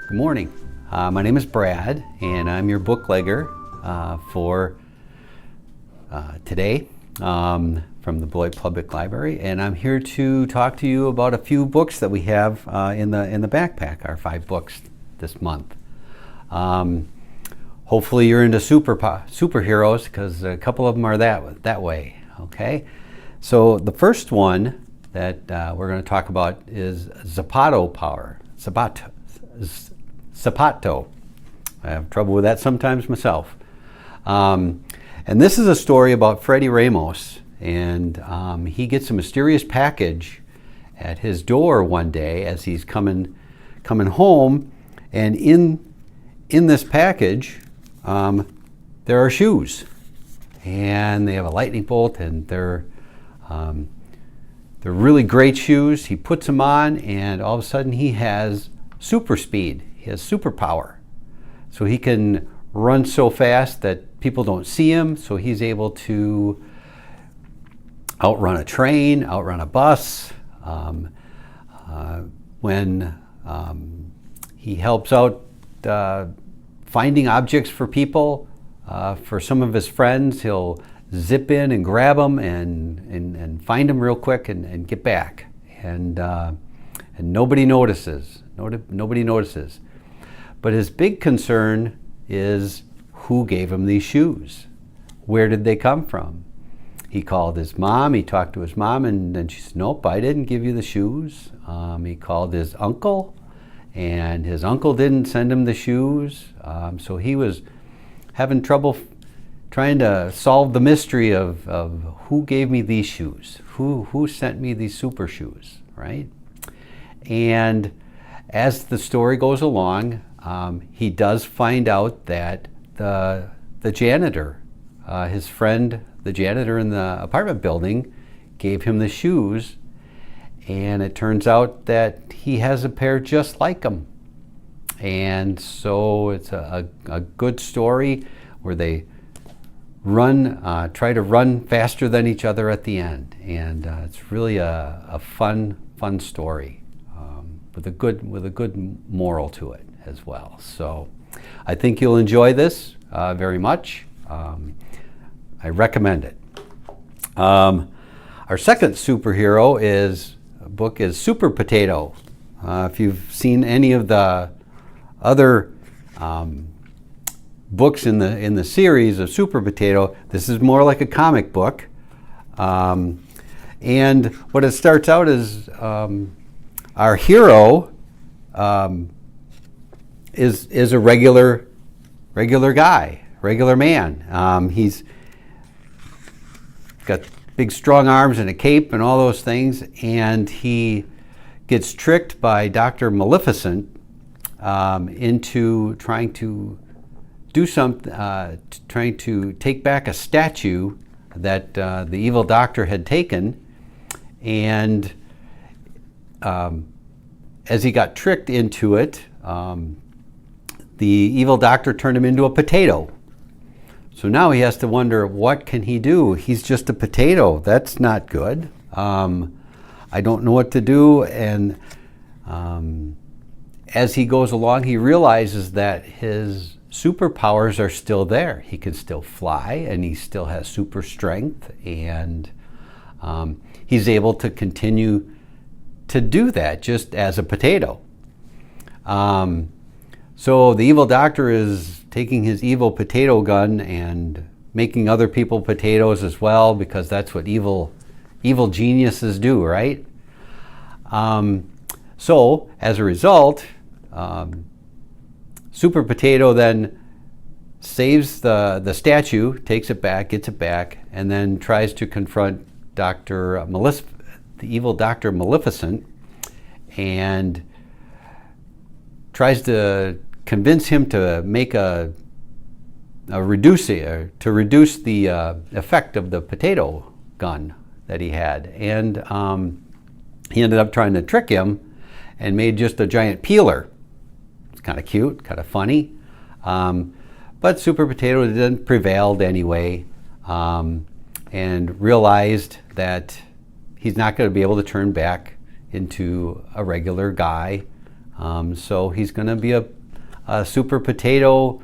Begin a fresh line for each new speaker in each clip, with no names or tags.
Good morning. My name is Brad, and I'm your booklegger for today from the Beloit Public Library, and I'm here to talk to you about a few books that we have in the backpack, our 5 books this month. Hopefully you're into superheroes, because a couple of them are that way. Okay, so the first one that we're going to talk about is Zapato power. Zapato. I have trouble with that sometimes myself. And this is a story about Freddie Ramos, and he gets a mysterious package at his door one day as he's coming home, and in this package there are shoes, and they have a lightning bolt, and they're really great shoes. He puts them on, and all of a sudden he has super speed. He has superpower. So he can run so fast that people don't see him, so he's able to outrun a train, outrun a bus. When he helps out finding objects for people, for some of his friends, he'll zip in and grab them and find them real quick and get back. And nobody notices. Nobody notices. But his big concern is who gave him these shoes? Where did they come from? He called his mom. He talked to his mom, and she said, "Nope, I didn't give you the shoes." He called his uncle, and his uncle didn't send him the shoes. So he was having trouble trying to solve the mystery of who gave me these shoes, who sent me these super shoes, right? And as the story goes along, he does find out that the janitor, his friend, the janitor in the apartment building, gave him the shoes, and it turns out that he has a pair just like them. And so it's a good story where they try to run faster than each other at the end, and it's really a fun story with a good moral to it as well. So I think you'll enjoy this very much. I recommend it. Our second superhero book is Super Potato. If you've seen any of the other books in the series of Super Potato, this is more like a comic book. And what it starts out is our hero is a regular guy, regular man. He's got big strong arms and a cape and all those things, and he gets tricked by Dr. Maleficent into trying to do something, trying to take back a statue that the evil doctor had taken. And as he got tricked into it, the evil doctor turned him into a potato. So now he has to wonder, what can he do? He's just a potato. That's not good. I don't know what to do. And as he goes along, he realizes that his superpowers are still there. He can still fly, and he still has super strength, and he's able to continue to do that just as a potato. So the evil doctor is taking his evil potato gun and making other people potatoes as well, because that's what evil geniuses do, right? So as a result, Super Potato then saves the statue, takes it back, gets it back, and then tries to confront the evil Dr. Maleficent, and tries to convince him to make reduce the effect of the potato gun that he had. And he ended up trying to trick him and made just a giant peeler. It's kind of cute, kind of funny. But Super Potato then prevailed anyway, and realized that he's not going to be able to turn back into a regular guy. So he's going to be a a super potato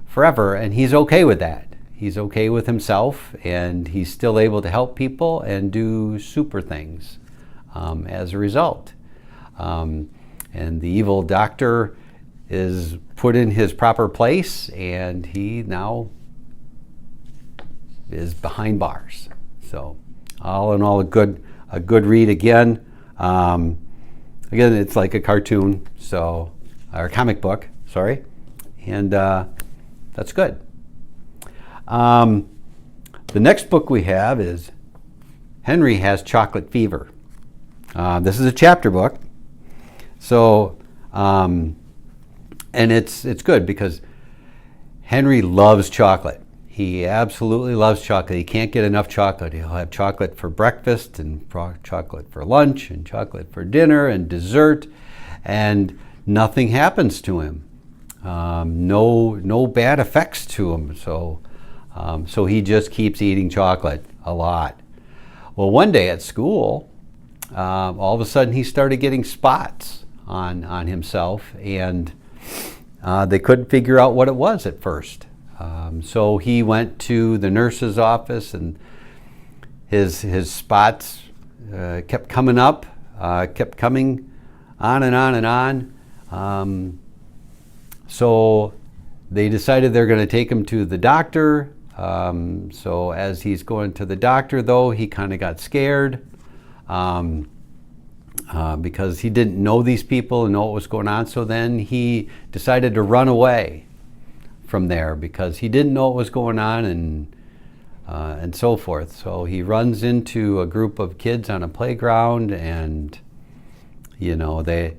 forever, and he's okay with that. He's okay with himself, and he's still able to help people and do super things as a result. And the evil doctor is put in his proper place, and he now is behind bars. So all in all, a good read again. Again, it's like a cartoon, or a comic book, sorry, and that's good. The next book we have is Henry Has Chocolate Fever. This is a chapter book, so and it's good because Henry loves chocolate. He absolutely loves chocolate. He can't get enough chocolate. He'll have chocolate for breakfast and chocolate for lunch and chocolate for dinner and dessert, and nothing happens to him. No bad effects to him. So he just keeps eating chocolate a lot. Well, one day at school, all of a sudden he started getting spots on himself, and they couldn't figure out what it was at first. So he went to the nurse's office, and his spots kept coming up, kept coming on and on and on. So they decided they're going to take him to the doctor. So as he's going to the doctor, though, he kind of got scared because he didn't know these people and know what was going on. So then he decided to run away from there because he didn't know what was going on and so forth. So he runs into a group of kids on a playground, and they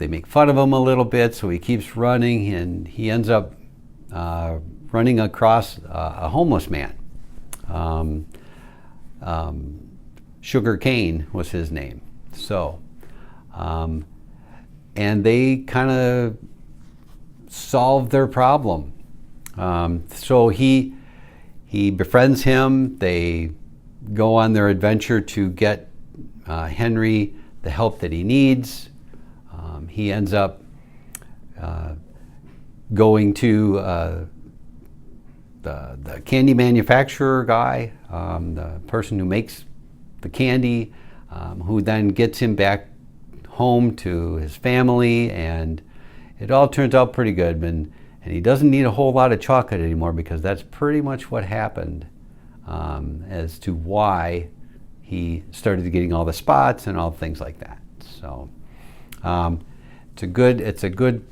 make fun of him a little bit. So he keeps running, and he ends up running across a homeless man. Sugar Cane was his name. So, and they kind of solve their problem. So he befriends him. They go on their adventure to get Henry the help that he needs. He ends up going to the candy manufacturer guy, the person who makes the candy, who then gets him back home to his family, and it all turns out pretty good. And he doesn't need a whole lot of chocolate anymore, because that's pretty much what happened as to why he started getting all the spots and all things like that. So it's a good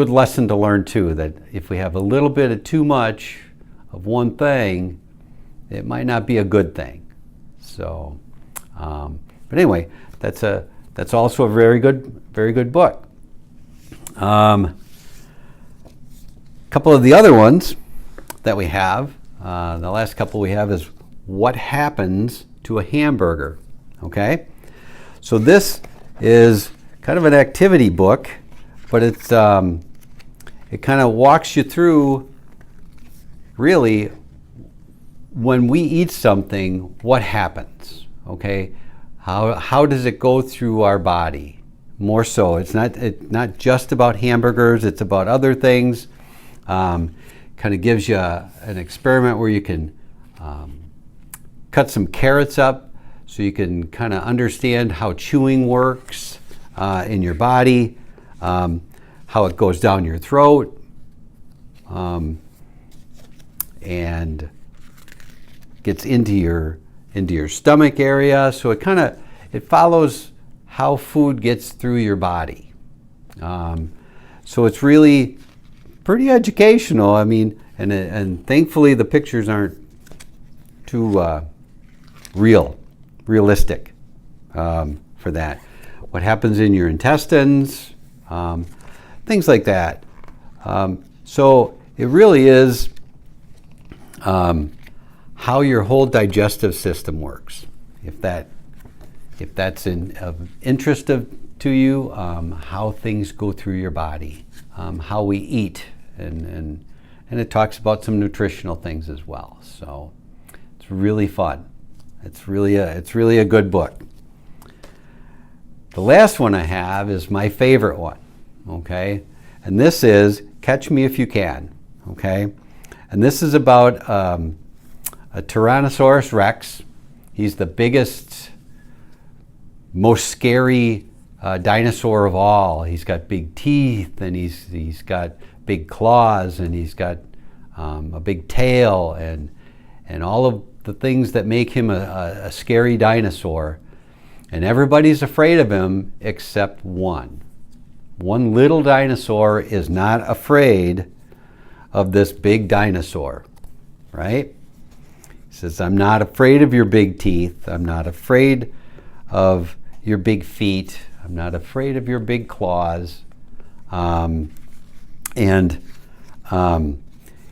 lesson to learn too, that if we have a little bit of too much of one thing, it might not be a good thing. So, but anyway, that's also a very good book. A couple of the other ones that we have, the last couple we have is What Happens to a Hamburger. Okay, so this is kind of an activity book, but it kind of walks you through, really, when we eat something, what happens. Okay, how does it go through our body? More so, it's not just about hamburgers, it's about other things. Kind of gives you an experiment where you can cut some carrots up so you can kind of understand how chewing works in your body, how it goes down your throat, and gets into your stomach area. So it follows how food gets through your body. So it's really pretty educational. I mean, and thankfully the pictures aren't too realistic for that. What happens in your intestines, things like that. So it really is how your whole digestive system works. If that's of interest to you, how things go through your body, how we eat, and it talks about some nutritional things as well. So it's really fun. It's really a good book. The last one I have is my favorite one. okay? And this is Catch Me If You Can, okay? And this is about a Tyrannosaurus Rex. He's the biggest, most scary dinosaur of all. He's got big teeth, and he's got big claws, and he's got a big tail, and all of the things that make him a scary dinosaur. And everybody's afraid of him except one. One little dinosaur is not afraid of this big dinosaur, right? He says, I'm not afraid of your big teeth. I'm not afraid of your big feet. I'm not afraid of your big claws.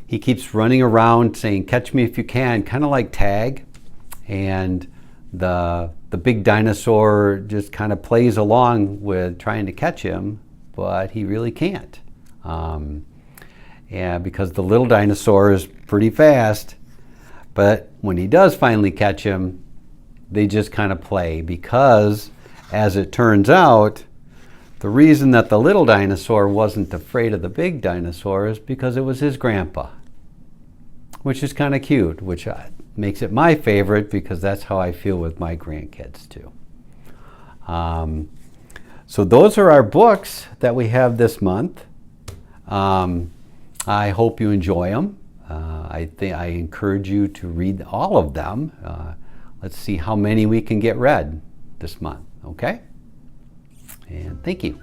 He keeps running around saying, catch me if you can, kind of like tag. And the big dinosaur just kind of plays along with trying to catch him, but he really can't. Because the little dinosaur is pretty fast. But when he does finally catch him, they just kind of play, because as it turns out, the reason that the little dinosaur wasn't afraid of the big dinosaur is because it was his grandpa, which is kind of cute, which makes it my favorite, because that's how I feel with my grandkids too. So those are our books that we have this month. I hope you enjoy them. I encourage you to read all of them. Let's see how many we can get read this month, okay? And thank you.